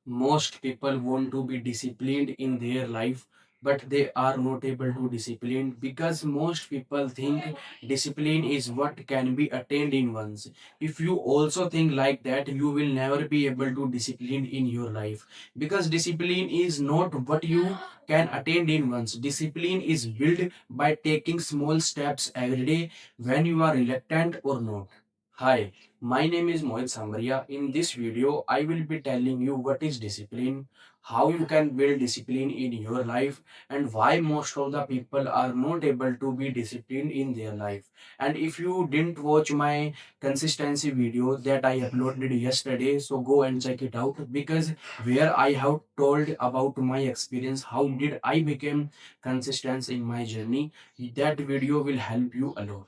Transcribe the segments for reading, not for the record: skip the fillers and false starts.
Most people want to be disciplined in their life, but they are not able to discipline because most people think discipline is what can be attained in once. If you also think like that, you will never be able to discipline in your life, because discipline is not what you can attain in once. Discipline is built by taking small steps every day, when you are reluctant or not. Hi, my name is Mohit Sambaria. In this video, I will be telling you what is discipline, how you can build discipline in your life, and why most of the people are not able to be disciplined in their life. And if you didn't watch my consistency video that I uploaded yesterday, so go and check it out, because where I have told about my experience, how did I become consistent in my journey, that video will help you a lot.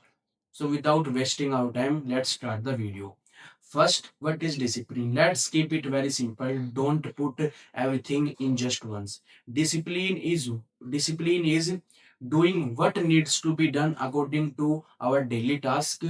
So without wasting our time, let's start the video. First, what is discipline? Let's keep it very simple. Don't put everything in just once. Discipline is discipline is doing what needs to be done according to our daily task,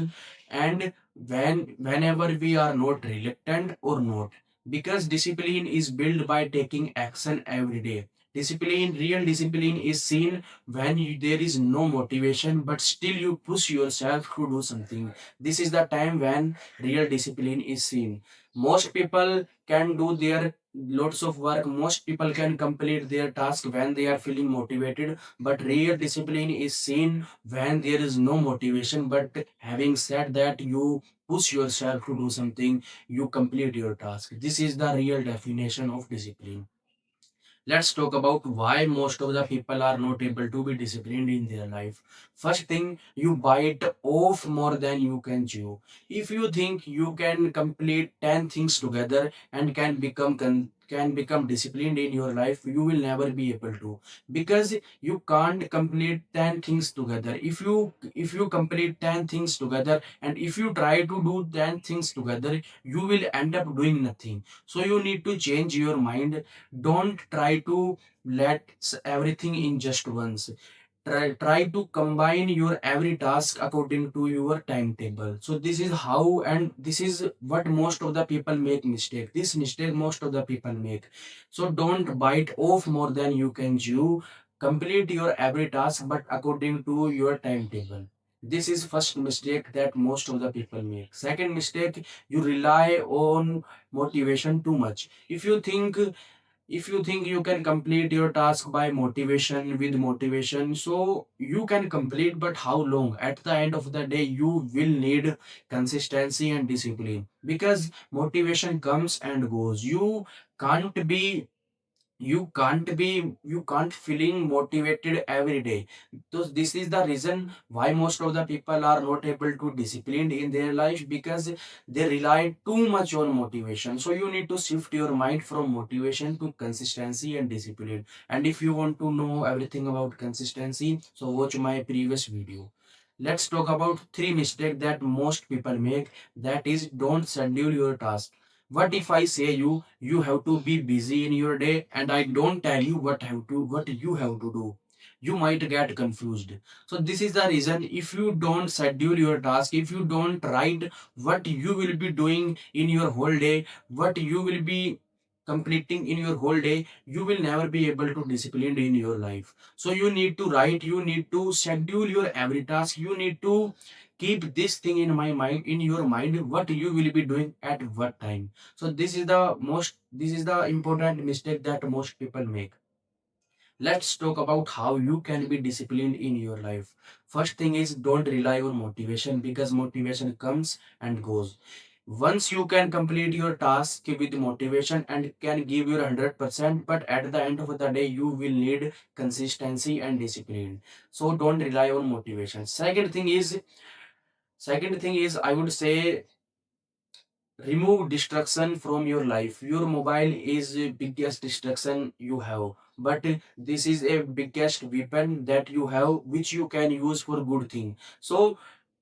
and whenever we are not reluctant or not. Because discipline is built by taking action every day. Real discipline is seen when there is no motivation, but still you push yourself to do something. This is the time when real discipline is seen. Most people can do their lots of work, most people can complete their task when they are feeling motivated, but real discipline is seen when there is no motivation. But having said that, you push yourself to do something, you complete your task. This is the real definition of discipline. Let's talk about why most of the people are not able to be disciplined in their life. First thing, you bite off more than you can chew. If you think you can complete 10 things together and can become disciplined in your life, you will never be able to, because you can't complete 10 things together. If you complete 10 things together, and if you try to do 10 things together, you will end up doing nothing. So you need to change your mind. Don't try to let everything in just once. Try to combine your every task according to your timetable. So this is how, and this is what most of the people make mistake. This mistake most of the people make. So don't bite off more than you can chew. Complete your every task, but according to your timetable. This is first mistake that most of the people make. Second mistake, you rely on motivation too much. If you think you can complete your task by motivation, with motivation, so you can complete, but how long? At the end of the day, you will need consistency and discipline, because motivation comes and goes. Can't be you can't feeling motivated every day. So this is the reason why most of the people are not able to disciplined in their life, because they rely too much on motivation. So you need to shift your mind from motivation to consistency and discipline. And if you want to know everything about consistency, so watch my previous video. Let's talk about three mistakes that most people make. That is, don't schedule your task. What if I say you have to be busy in your day, and I don't tell you what you have to do? You might get confused. So this is the reason. If you don't schedule your task, if you don't write what you will be doing in your whole day, what you will be completing in your whole day, you will never be able to discipline in your life. So you need to write, you need to schedule your every task, you need to keep this thing in your mind, what you will be doing at what time. So this is the important mistake that most people make. Let's talk about how you can be disciplined in your life. First thing is, don't rely on motivation, because motivation comes and goes. Once you can complete your task with motivation and can give your 100%, but at the end of the day, you will need consistency and discipline. So don't rely on motivation. Second thing is, I would say, remove distraction from your life. Your mobile is the biggest distraction you have, but this is a biggest weapon that you have, which you can use for good thing. So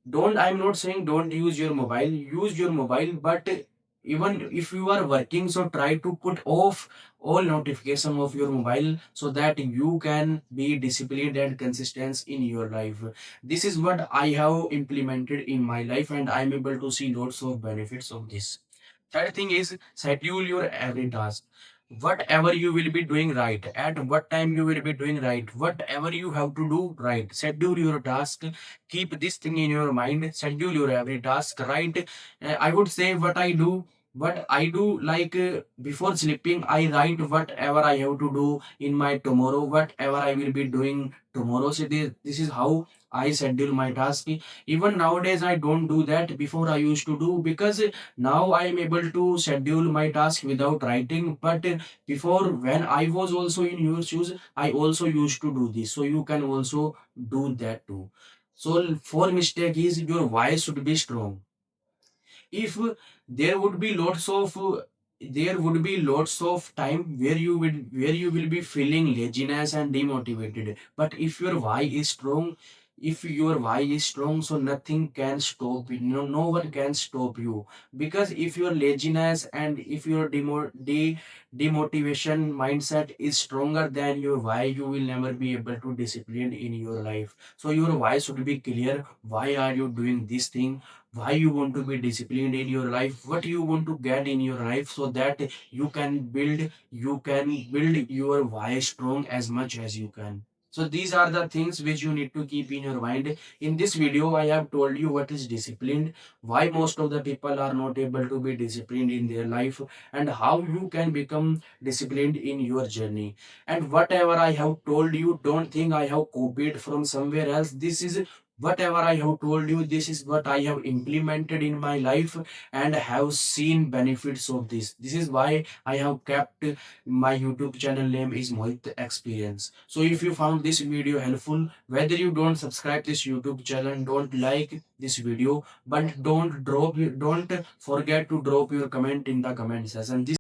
don't I'm not saying don't use your mobile, use your mobile, but even if you are working, so try to put off all notification of your mobile, so that you can be disciplined and consistent in your life. This is what I have implemented in my life, and I'm able to see lots of benefits of this. Third thing is, schedule your every task. whatever you will be doing right, at what time you will be doing right, whatever you have to do right, schedule your task. Keep this thing in your mind, schedule your every task right. I would say what I do, like before sleeping I write whatever I have to do in my tomorrow, whatever I will be doing tomorrow. So this is how I schedule my task. Even nowadays I don't do that. Before I used to do, because now I am able to schedule my task without writing. But before, when I was also in your shoes, I also used to do this. So you can also do that too. So for mistake is your voice should be strong. If there would be lots of there would be lots of time where you will be feeling laziness and demotivated. But if your why is strong, if your why is strong, so nothing can stop you. No one can stop you. Because if your laziness and if your demotivation mindset is stronger than your why, you will never be able to discipline in your life. So your why should be clear. Why are you doing this thing? Why you want to be disciplined in your life, what you want to get in your life, so that you can build your why strong as much as you can. So these are the things which you need to keep in your mind. In this video I have told you what is disciplined, why most of the people are not able to be disciplined in their life, and how you can become disciplined in your journey. And whatever I have told you, don't think I have copied from somewhere else. This is whatever I have told you, this is what I have implemented in my life and have seen benefits of this. This is why I have kept my YouTube channel name is Mohit Experience. So if you found this video helpful, whether you don't subscribe this YouTube channel, don't like this video, but don't forget to drop your comment in the comment section. This